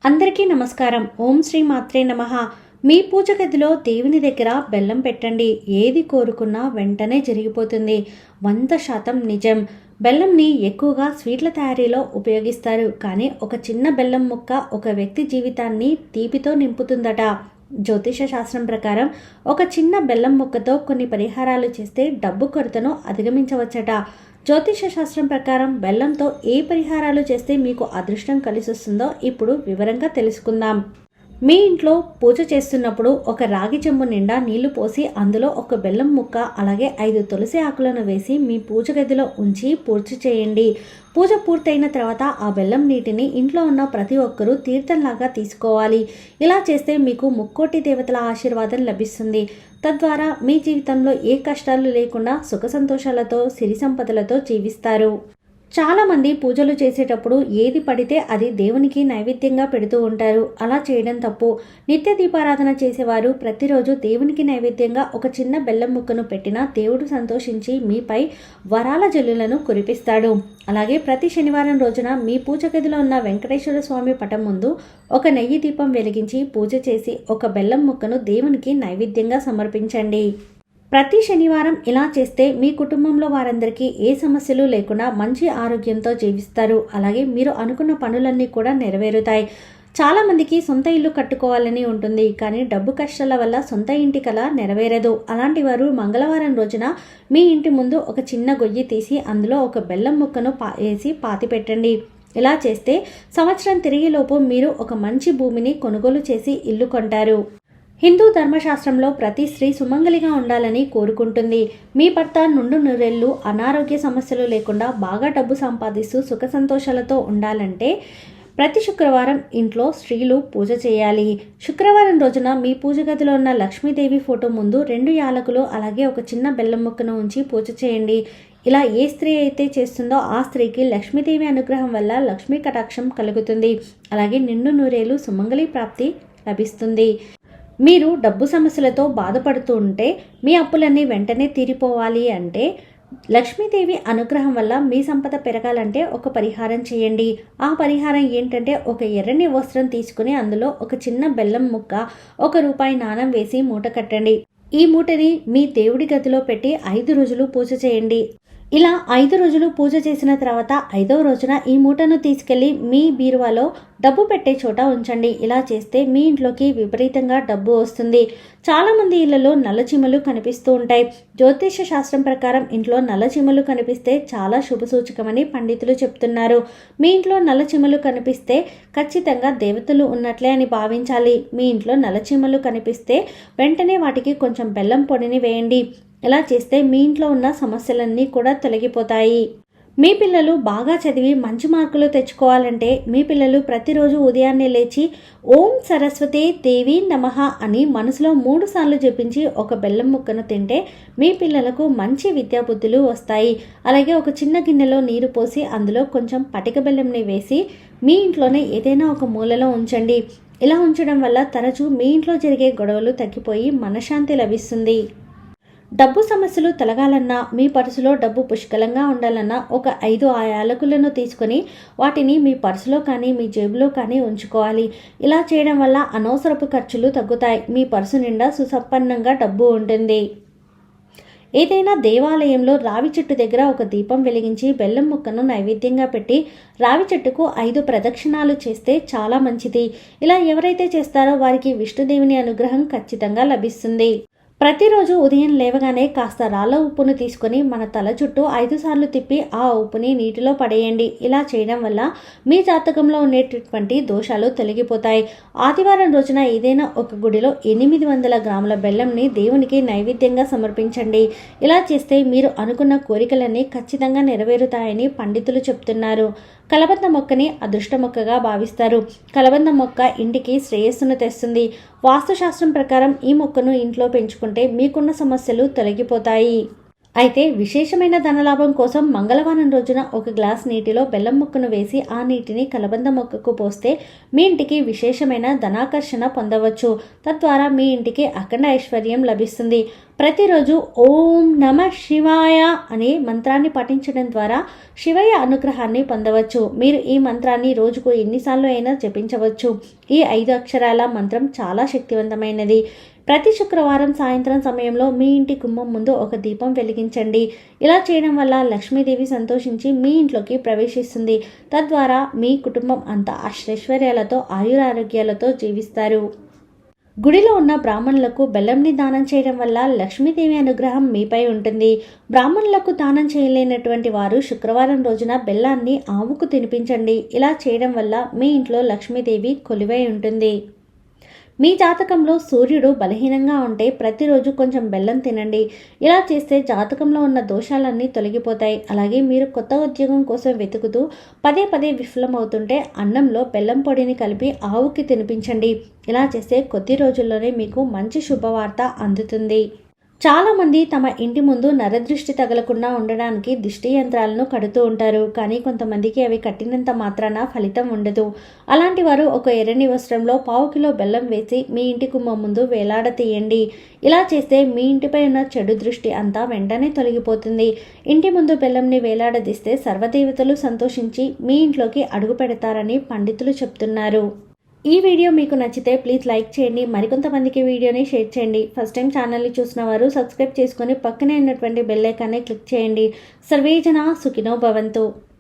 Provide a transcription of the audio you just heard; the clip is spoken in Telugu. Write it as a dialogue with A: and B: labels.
A: అందరికీ నమస్కారం. ఓం శ్రీ మాత్రే నమః. మీ పూజ గదిలో దేవుని దగ్గర బెల్లం పెట్టండి. ఏది కోరుకున్నా వెంటనే జరిగిపోతుంది. 100% నిజం. బెల్లంని ఎక్కువగా స్వీట్ల తయారీలో ఉపయోగిస్తారు. కానీ ఒక చిన్న బెల్లం ముక్క ఒక వ్యక్తి జీవితాన్ని తీపితో నింపుతుందట. జ్యోతిష శాస్త్రం ప్రకారం ఒక చిన్న బెల్లం ముక్కతో కొన్ని పరిహారాలు చేస్తే డబ్బు కొరతను అధిగమించవచ్చట. జ్యోతిష శాస్త్రం ప్రకారం బెల్లంతో ఏ పరిహారాలు చేస్తే మీకు అదృష్టం కలిసొస్తుందో ఇప్పుడు వివరంగా తెలుసుకుందాం. మీ ఇంట్లో పూజ చేస్తున్నప్పుడు ఒక రాగి చెంబు నిండా నీళ్లు పోసి అందులో ఒక బెల్లం ముక్క అలాగే 5 తులసి ఆకులను వేసి మీ పూజ గదిలో ఉంచి పూజ చేయండి. పూజ పూర్తయిన తర్వాత ఆ బెల్లం నీటిని ఇంట్లో ఉన్న ప్రతి ఒక్కరూ తీర్థంలాగా తీసుకోవాలి. ఇలా చేస్తే మీకు ముక్కోటి దేవతల ఆశీర్వాదం లభిస్తుంది. తద్వారా మీ జీవితంలో ఏ కష్టాలు లేకుండా సుఖ సంతోషాలతో సిరి సంపదలతో జీవిస్తారు. చాలామంది పూజలు చేసేటప్పుడు ఏది పడితే అది దేవునికి నైవేద్యంగా పెడుతూ ఉంటారు. అలా చేయడం తప్పు. నిత్య దీపారాధన చేసేవారు ప్రతిరోజు దేవునికి నైవేద్యంగా ఒక చిన్న బెల్లం ముక్కను పెట్టినా దేవుడు సంతోషించి మీపై వరాల జల్లులను కురిపిస్తాడు. అలాగే ప్రతి శనివారం రోజున మీ పూజ గదిలో ఉన్న వెంకటేశ్వర స్వామి పటం ముందు ఒక నెయ్యి దీపం వెలిగించి పూజ చేసి ఒక బెల్లం ముక్కను దేవునికి నైవేద్యంగా సమర్పించండి. ప్రతి శనివారం ఇలా చేస్తే మీ కుటుంబంలో వారందరికీ ఏ సమస్యలు లేకుండా మంచి ఆరోగ్యంతో జీవిస్తారు. అలాగే మీరు అనుకున్న పనులన్నీ కూడా నెరవేరుతాయి. చాలామందికి సొంత ఇల్లు కట్టుకోవాలని ఉంటుంది, కానీ డబ్బు కష్టాల వల్ల సొంత ఇంటి కల నెరవేరదు. అలాంటి వారు మంగళవారం రోజున మీ ఇంటి ముందు ఒక చిన్న గొయ్యి తీసి అందులో ఒక బెల్లం ముక్కను వేసి పాతి పెట్టండి. ఇలా చేస్తే సంవత్సరం తిరిగేలోపు మీరు ఒక మంచి భూమిని కొనుగోలు చేసి ఇల్లు కొంటారు. హిందూ ధర్మశాస్త్రంలో ప్రతి స్త్రీ సుమంగలిగా ఉండాలని కోరుకుంటుంది. మీ భర్త నుండు నూరేళ్లు అనారోగ్య సమస్యలు లేకుండా బాగా డబ్బు సంపాదిస్తూ సుఖ సంతోషాలతో ఉండాలంటే ప్రతి శుక్రవారం ఇంట్లో స్త్రీలు పూజ చేయాలి. శుక్రవారం రోజున మీ పూజ గదిలో ఉన్న లక్ష్మీదేవి ఫోటో ముందు 2 యాలకులు అలాగే ఒక చిన్న బెల్లం ముక్కను ఉంచి పూజ చేయండి. ఇలా ఏ స్త్రీ అయితే చేస్తుందో ఆ స్త్రీకి లక్ష్మీదేవి అనుగ్రహం వల్ల లక్ష్మీ కటాక్షం కలుగుతుంది. అలాగే నిండు నూరేళ్లు సుమంగళి ప్రాప్తి లభిస్తుంది. మీరు డబ్బు సమస్యలతో బాధపడుతూ ఉంటే మీ అప్పులన్నీ వెంటనే తీరిపోవాలి అంటే లక్ష్మీదేవి అనుగ్రహం వల్ల మీ సంపద పెరగాలంటే ఒక పరిహారం చేయండి. ఆ పరిహారం ఏంటంటే ఒక ఎర్రని వస్త్రం తీసుకుని అందులో ఒక చిన్న బెల్లం ముక్క, ₹1 నాణెం వేసి మూట కట్టండి. ఈ మూటని మీ దేవుడి గదిలో పెట్టి 5 రోజులు పూజ చేయండి. ఇలా 5 రోజులు పూజ చేసిన తర్వాత 5వ రోజున ఈ మూటను తీసుకెళ్లి మీ బీరువాలో డబ్బు పెట్టే చోట ఉంచండి. ఇలా చేస్తే మీ ఇంట్లోకి విపరీతంగా డబ్బు వస్తుంది. చాలామంది ఇళ్లలో నల్లచీమలు కనిపిస్తూ ఉంటాయి. జ్యోతిష శాస్త్రం ప్రకారం ఇంట్లో నల్లచీమలు కనిపిస్తే చాలా శుభసూచకమని పండితులు చెప్తున్నారు. మీ ఇంట్లో నల్లచీమలు కనిపిస్తే ఖచ్చితంగా దేవతలు ఉన్నట్లే అని భావించాలి. మీ ఇంట్లో నల్లచీమలు కనిపిస్తే వెంటనే వాటికి కొంచెం బెల్లం పొడిని వేయండి. ఇలా చేస్తే మీ ఇంట్లో ఉన్న సమస్యలన్నీ కూడా తొలగిపోతాయి. మీ పిల్లలు బాగా చదివి మంచి మార్కులు తెచ్చుకోవాలంటే మీ పిల్లలు ప్రతిరోజు ఉదయాన్నే లేచి ఓం సరస్వతి దేవి నమః అని మనసులో 3 సార్లు జపించి ఒక బెల్లం ముక్కను తింటే మీ పిల్లలకు మంచి విద్యాబుద్ధులు వస్తాయి. అలాగే ఒక చిన్న గిన్నెలో నీరు పోసి అందులో కొంచెం పటిక బెల్లంని వేసి మీ ఇంట్లోనే ఏదైనా ఒక మూలలో ఉంచండి. ఇలా ఉంచడం వల్ల తరచూ మీ ఇంట్లో జరిగే గొడవలు తగ్గిపోయి మనశ్శాంతి లభిస్తుంది. డబ్బు సమస్యలు తొలగాలన్నా మీ పర్సులో డబ్బు పుష్కలంగా ఉండాలన్నా ఒక 5 యాలకులను తీసుకొని వాటిని మీ పర్సులో కానీ మీ జేబులో కానీ ఉంచుకోవాలి. ఇలా చేయడం వల్ల అనవసరపు ఖర్చులు తగ్గుతాయి. మీ పర్సు నిండా సుసంపన్నంగా డబ్బు ఉంటుంది. ఏదైనా దేవాలయంలో రావి చెట్టు దగ్గర ఒక దీపం వెలిగించి బెల్లం ముక్కను నైవేద్యంగా పెట్టి రావి చెట్టుకు 5 ప్రదక్షిణాలు చేస్తే చాలా మంచిది. ఇలా ఎవరైతే చేస్తారో వారికి విష్ణుదేవుని అనుగ్రహం ఖచ్చితంగా లభిస్తుంది. ప్రతిరోజు ఉదయం లేవగానే కాస్త రాళ్ళ ఉప్పును తీసుకొని మన తల చుట్టూ 5 సార్లు తిప్పి ఆ ఉప్పుని నీటిలో పడేయండి. ఇలా చేయడం వల్ల మీ జాతకంలో ఉండేటటువంటి దోషాలు తొలగిపోతాయి. ఆదివారం రోజున ఏదైనా ఒక గుడిలో 800 గ్రాముల బెల్లంని దేవునికి నైవేద్యంగా సమర్పించండి. ఇలా చేస్తే మీరు అనుకున్న కోరికలన్నీ ఖచ్చితంగా నెరవేరుతాయని పండితులు చెప్తున్నారు. కలబంద మొక్కని అదృష్ట మొక్కగా భావిస్తారు. కలబంద మొక్క ఇంటికి శ్రేయస్సును తెస్తుంది. వాస్తుశాస్త్రం ప్రకారం ఈ మొక్కను ఇంట్లో పెంచుకుంటే మీకున్న సమస్యలు తొలగిపోతాయి. అయితే విశేషమైన ధనలాభం కోసం మంగళవారం రోజున ఒక గ్లాస్ నీటిలో బెల్లం ముక్కను వేసి ఆ నీటిని కలబంద మొక్కకు పోస్తే మీ ఇంటికి విశేషమైన ధనాకర్షణ పొందవచ్చు. తద్వారా మీ ఇంటికి అఖండ ఐశ్వర్యం లభిస్తుంది. ప్రతిరోజు ఓం నమ శివాయ అనే మంత్రాన్ని పఠించడం ద్వారా శివయ్య అనుగ్రహాన్ని పొందవచ్చు. మీరు ఈ మంత్రాన్ని రోజుకు ఎన్నిసార్లు అయినా జపించవచ్చు. ఈ 5 అక్షరాల మంత్రం చాలా శక్తివంతమైనది. ప్రతి శుక్రవారం సాయంత్రం సమయంలో మీ ఇంటి గుమ్మం ముందు ఒక దీపం వెలిగించండి. ఇలా చేయడం వల్ల లక్ష్మీదేవి సంతోషించి మీ ఇంట్లోకి ప్రవేశిస్తుంది. తద్వారా మీ కుటుంబం అంతా అష్టైశ్వర్యాలతో ఆయురారోగ్యాలతో జీవిస్తారు. గుడిలో ఉన్న బ్రాహ్మణులకు బెల్లంని దానం చేయడం వల్ల లక్ష్మీదేవి అనుగ్రహం మీపై ఉంటుంది. బ్రాహ్మణులకు దానం చేయలేనటువంటి వారు శుక్రవారం రోజున బెల్లాన్ని ఆవుకు తినిపించండి. ఇలా చేయడం వల్ల మీ ఇంట్లో లక్ష్మీదేవి కొలువై ఉంటుంది. మీ జాతకంలో సూర్యుడు బలహీనంగా ఉంటే ప్రతిరోజు కొంచెం బెల్లం తినండి. ఇలా చేస్తే జాతకంలో ఉన్న దోషాలన్నీ తొలగిపోతాయి. అలాగే మీరు కొత్త ఉద్యోగం కోసం వెతుకుతూ పదే విఫలమవుతుంటే అన్నంలో బెల్లం పొడిని కలిపి ఆవుకి తినిపించండి. ఇలా చేస్తే కొద్ది రోజుల్లోనే మీకు మంచి శుభవార్త అందుతుంది. చాలామంది తమ ఇంటి ముందు నరదృష్టి తగలకుండా ఉండడానికి దిష్టి యంత్రాలను కడుతూ ఉంటారు. కానీ కొంతమందికి అవి కట్టినంత మాత్రాన ఫలితం ఉండదు. అలాంటి వారు ఒక ఎర్రని వస్త్రంలో 1/4 కిలో బెల్లం వేసి మీ ఇంటి గుమ్మం ముందు వేలాడతీయండి. ఇలా చేస్తే మీ ఇంటిపై ఉన్న చెడు దృష్టి అంతా వెంటనే తొలగిపోతుంది. ఇంటి ముందు బెల్లంని వేలాడదీస్తే సర్వదేవతలు సంతోషించి మీ ఇంట్లోకి అడుగు పెడతారని పండితులు చెప్తున్నారు. ఈ వీడియో మీకు నచ్చితే ప్లీజ్ లైక్ చేయండి. మరికొంతమందికి వీడియోని షేర్ చేయండి. ఫస్ట్ టైం ఛానల్ని చూసిన వారు సబ్స్క్రైబ్ చేసుకొని పక్కనే ఉన్నటువంటి బెల్ ఐకాన్ని క్లిక్ చేయండి. సర్వేజన సుఖినో భవంతు.